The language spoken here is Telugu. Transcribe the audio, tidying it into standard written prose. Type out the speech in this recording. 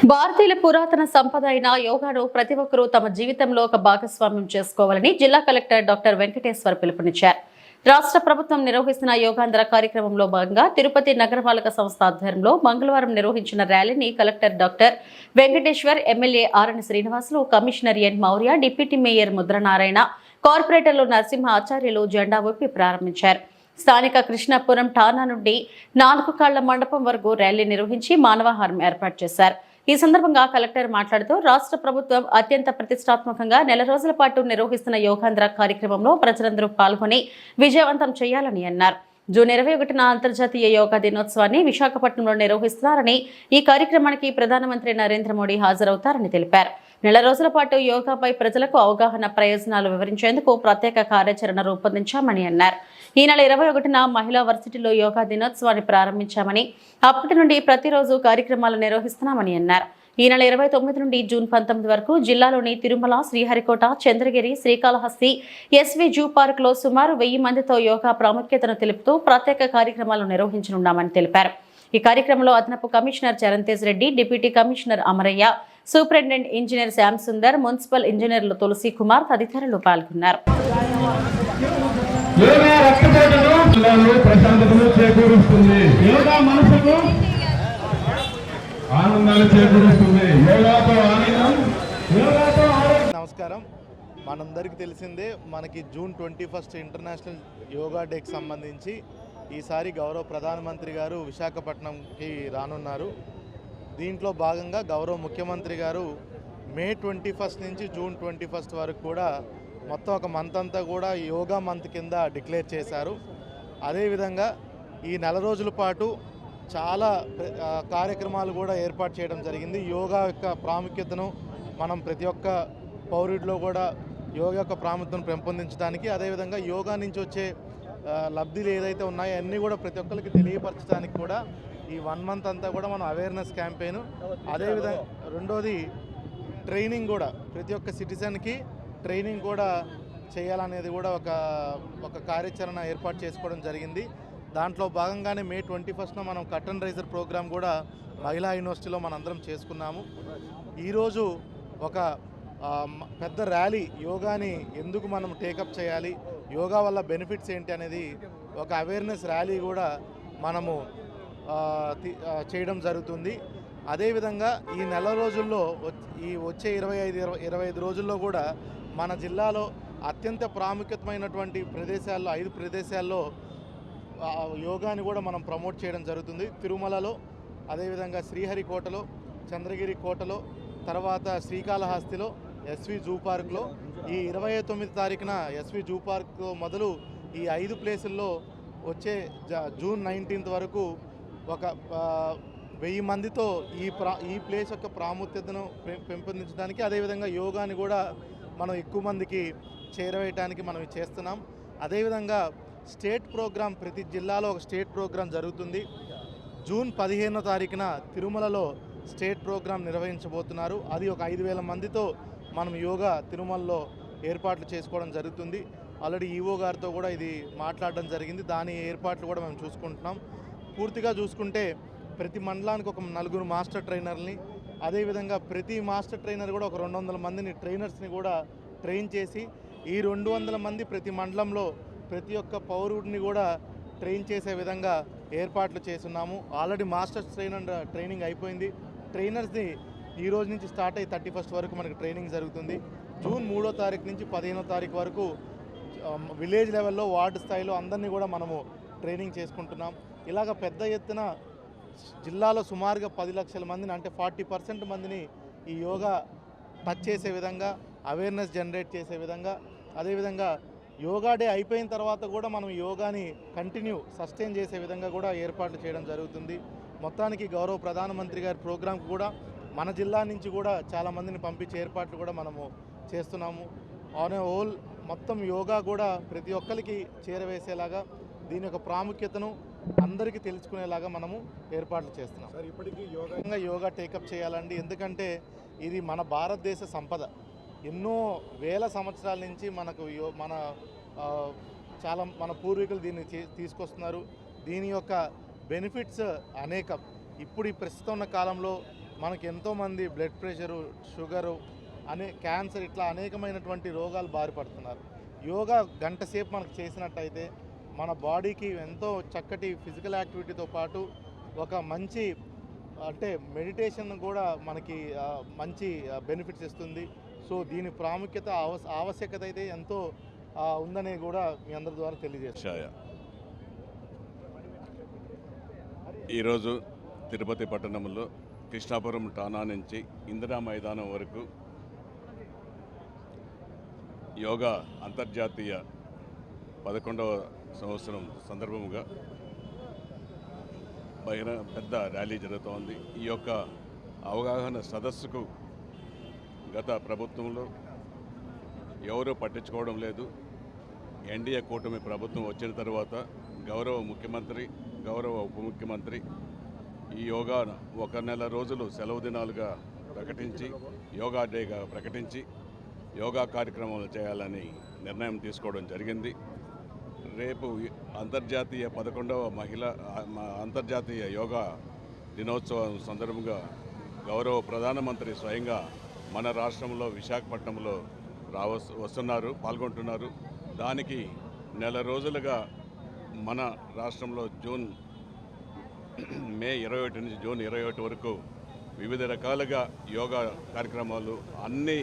భారతీయుల పురాతన సంపద అయిన యోగాను ప్రతి ఒక్కరూ తమ జీవితంలో ఒక భాగస్వామ్యం చేసుకోవాలని జిల్లా కలెక్టర్ డాక్టర్ వెంకటేశ్వర్ పిలుపునిచ్చారు. రాష్ట్ర ప్రభుత్వం నిర్వహిస్తున్న యోగాంధ్ర కార్యక్రమంలో భాగంగా తిరుపతి నగరపాలక సంస్థ ఆధ్వర్యంలో మంగళవారం నిర్వహించిన ర్యాలీని collector doctor Venkateshwar, MLA R N Srinivasulu, commissioner N Maurya, deputy mayor Mudranarayana, కార్పొరేటర్లు నరసింహ ఆచార్యులు జెండా ఊపి ప్రారంభించారు. స్థానిక కృష్ణాపురం ఠాణా నుండి 4 కాళ్ల మండపం వరకు ర్యాలీ నిర్వహించి మానవాహారం ఏర్పాటు చేశారు. ఈ సందర్భంగా కలెక్టర్ మాట్లాడుతూ రాష్ట్ర ప్రభుత్వం అత్యంత ప్రతిష్టాత్మకంగా నెల రోజుల పాటు నిర్వహిస్తున్న యోగాంధ్ర కార్యక్రమంలో ప్రజలందరూ పాల్గొని విజయవంతం చేయాలని అన్నారు. జూన్ 21న అంతర్జాతీయ యోగా దినోత్సవాన్ని విశాఖపట్నంలో నిర్వహిస్తున్నారని, ఈ కార్యక్రమానికి ప్రధానమంత్రి నరేంద్ర మోడీ హాజరవుతారని తెలిపారు. నెల రోజుల పాటు యోగాపై ప్రజలకు అవగాహన, ప్రయోజనాలు వివరించేందుకు ప్రత్యేక కార్యాచరణ రూపొందించామని అన్నారు. ఈ నెల 21న మహిళా వర్సిటీలో యోగా దినోత్సవాన్ని ప్రారంభించామని, అప్పటి నుండి ప్రతిరోజు కార్యక్రమాలు నిర్వహిస్తున్నామని అన్నారు. ఈ నెల 29 నుండి జూన్ 19 వరకు జిల్లాలోని Tirumala, Sriharikota, Chandragiri, Srikalahasti, SV zoo park లో సుమారు 1000 మందితో యోగా ప్రాముఖ్యతను తెలుపుతూ ప్రత్యేక కార్యక్రమాలు నిర్వహించనున్నామని తెలిపారు. ఈ కార్యక్రమంలో అదనపు commissioner Charan Tej Reddy, deputy commissioner Amarayya, superintendent engineer Shyam Sundar, municipal ఇంజనీర్లు తులసి కుమార్ తదితరులు పాల్గొన్నారు. నమస్కారం. మనందరికీ తెలిసిందే, మనకి జూన్ 21 ఇంటర్నేషనల్ యోగా డేకి సంబంధించి ఈసారి గౌరవ ప్రధానమంత్రి గారు విశాఖపట్నంకి రానున్నారు. దీంట్లో భాగంగా గౌరవ ముఖ్యమంత్రి గారు మే 21 నుంచి జూన్ 21 వరకు కూడా మొత్తం ఒక మంత్ అంతా కూడా యోగా మంత్ కింద డిక్లేర్ చేశారు. అదేవిధంగా ఈ నెల రోజుల పాటు చాలా కార్యక్రమాలు కూడా ఏర్పాటు చేయడం జరిగింది. యోగా యొక్క ప్రాముఖ్యతను మనం ప్రతి ఒక్క పౌరుడిలో కూడా యోగా యొక్క ప్రాముఖ్యతను పెంపొందించడానికి, అదేవిధంగా యోగా నుంచి వచ్చే లబ్ధులు ఏదైతే ఉన్నాయో అన్నీ కూడా ప్రతి ఒక్కరికి తెలియపరచడానికి కూడా ఈ 1 మంత్ అంతా కూడా మనం అవేర్నెస్ క్యాంపెయిన్, అదేవిధంగా రెండోది ట్రైనింగ్ కూడా, ప్రతి ఒక్క సిటిజన్కి ట్రైనింగ్ కూడా చేయాలనేది కూడా ఒక కార్యాచరణ ఏర్పాటు చేసుకోవడం జరిగింది. దాంట్లో భాగంగానే మే 21న మనం కట్ అండ్ రైజర్ ప్రోగ్రామ్ కూడా మహిళా యూనివర్సిటీలో మనందరం చేసుకున్నాము. ఈరోజు ఒక పెద్ద ర్యాలీ, యోగాని ఎందుకు మనం టేకప్ చేయాలి, యోగా వల్ల బెనిఫిట్స్ ఏంటి అనేది ఒక అవేర్నెస్ ర్యాలీ కూడా మనము చేయడం జరుగుతుంది. అదేవిధంగా ఈ నెల రోజుల్లో, ఈ వచ్చే 25 రోజుల్లో కూడా మన జిల్లాలో అత్యంత ప్రాముఖ్యతమైనటువంటి ప్రదేశాల్లో 5 ప్రదేశాల్లో యోగాని కూడా మనం ప్రమోట్ చేయడం జరుగుతుంది. తిరుమలలో, అదేవిధంగా శ్రీహరికోటలో, చంద్రగిరి కోటలో, తర్వాత శ్రీకాళహస్తిలో, ఎస్వి జూ పార్క్లో, ఈ 29 తారీఖున ఎస్వి జూ పార్క్ మొదలు ఈ 5 ప్లేసుల్లో వచ్చే జూన్ 19 వరకు ఒక 1000 మందితో ఈ ప్లేస్ యొక్క ప్రాముఖ్యతను పెంపొందించడానికి, అదేవిధంగా యోగాని కూడా మనం ఎక్కువ మందికి చేరవేయడానికి మనం చేస్తున్నాం. అదేవిధంగా స్టేట్ ప్రోగ్రామ్, ప్రతి జిల్లాలో ఒక స్టేట్ ప్రోగ్రాం జరుగుతుంది. జూన్ 15వ తారీఖున తిరుమలలో స్టేట్ ప్రోగ్రాం నిర్వహించబోతున్నారు. అది ఒక 5000 మందితో మనం యోగా తిరుమలలో ఏర్పాట్లు చేసుకోవడం జరుగుతుంది. ఆల్రెడీ ఈవో గారితో కూడా ఇది మాట్లాడడం జరిగింది. దాని ఏర్పాట్లు కూడా మేము చూసుకుంటున్నాం. పూర్తిగా చూసుకుంటే ప్రతి మండలానికి ఒక 4 మాస్టర్ ట్రైనర్ని, అదేవిధంగా ప్రతి మాస్టర్ ట్రైనర్ కూడా ఒక 200 మందిని ట్రైనర్స్ని కూడా ట్రైన్ చేసి, ఈ 200 మంది ప్రతి మండలంలో ప్రతి ఒక్క పౌరుడిని కూడా ట్రైన్ చేసే విధంగా ఏర్పాట్లు చేస్తున్నాము. ఆల్రెడీ మాస్టర్స్ ట్రైనింగ్ అయిపోయింది. ట్రైనర్స్ని ఈ రోజు నుంచి స్టార్ట్ అయ్యి 31 వరకు మనకి ట్రైనింగ్ జరుగుతుంది. జూన్ 3వ తారీఖు నుంచి 15వ తారీఖు వరకు విలేజ్ లెవెల్లో, వార్డు స్థాయిలో అందరినీ కూడా మనము ట్రైనింగ్ చేసుకుంటున్నాం. ఇలాగ పెద్ద ఎత్తున జిల్లాలో సుమారుగా 10 లక్షల మందిని, అంటే 40% మందిని ఈ యోగా టచ్ చేసే విధంగా, అవేర్నెస్ జనరేట్ చేసే విధంగా, అదేవిధంగా యోగా డే అయిపోయిన తర్వాత కూడా మనం యోగాని సస్టైన్ చేసే విధంగా కూడా ఏర్పాట్లు చేయడం జరుగుతుంది. మొత్తానికి గౌరవ ప్రధానమంత్రి గారి ప్రోగ్రాంకి కూడా మన జిల్లా నుంచి కూడా చాలామందిని పంపించే ఏర్పాట్లు కూడా మనము చేస్తున్నాము. ఆన్ ఏ హోల్ మొత్తం యోగా కూడా ప్రతి ఒక్కరికి చేరవేసేలాగా, దీని యొక్క ప్రాముఖ్యతను అందరికీ తెలుసుకునేలాగా మనము ఏర్పాట్లు చేస్తున్నాం. సార్, ఇప్పటికీ యోగా టేకప్ చేయాలండి. ఎందుకంటే ఇది మన భారతదేశ సంపద. ఎన్నో వేల సంవత్సరాల నుంచి మన పూర్వీకులు దీన్ని తీసుకొస్తున్నారు. దీని యొక్క బెనిఫిట్స్ అనేకం. ఇప్పుడు ఈ ప్రస్తుతం ఉన్న కాలంలో మనకి ఎంతోమంది బ్లడ్ ప్రెషరు, షుగరు, క్యాన్సర్ ఇట్లా అనేకమైనటువంటి రోగాలు బారిపడుతున్నారు. యోగా గంట సేపు మనకు చేసినట్టయితే మన బాడీకి ఎంతో చక్కటి ఫిజికల్ యాక్టివిటీతో పాటు ఒక మంచి మెడిటేషన్ కూడా మనకి మంచి బెనిఫిట్స్ ఇస్తుంది. సో దీని ప్రాముఖ్యత ఆవశ్యకత అయితే ఎంతో ఉందని కూడా మీ అందరి ద్వారా తెలియజేస్తాను. ఈరోజు తిరుపతి పట్టణంలో కృష్ణాపురం ఠాణా నుంచి ఇందిరా మైదానం వరకు యోగా అంతర్జాతీయ 11వ సంవత్సరం సందర్భముగా పెద్ద ర్యాలీ జరుగుతోంది. ఈ యొక్క అవగాహన సదస్సుకు గత ప్రభుత్వంలో ఎవరూ పట్టించుకోవడం లేదు. ఎన్డీఏ కూటమి ప్రభుత్వం వచ్చిన తర్వాత గౌరవ ముఖ్యమంత్రి, గౌరవ ఉప ముఖ్యమంత్రి ఈ యోగా 1 నెల రోజులు సెలవు దినాలుగా ప్రకటించి, యోగా డేగా ప్రకటించి యోగా కార్యక్రమాలు చేయాలని నిర్ణయం తీసుకోవడం జరిగింది. రేపు అంతర్జాతీయ 11వ అంతర్జాతీయ యోగా దినోత్సవం సందర్భంగా గౌరవ ప్రధానమంత్రి స్వయంగా మన రాష్ట్రంలో విశాఖపట్నంలో పాల్గొంటున్నారు. దానికి నెల రోజులుగా మన రాష్ట్రంలో మే 21 నుంచి జూన్ 21 వరకు వివిధ రకాలుగా యోగా కార్యక్రమాలు అన్నీ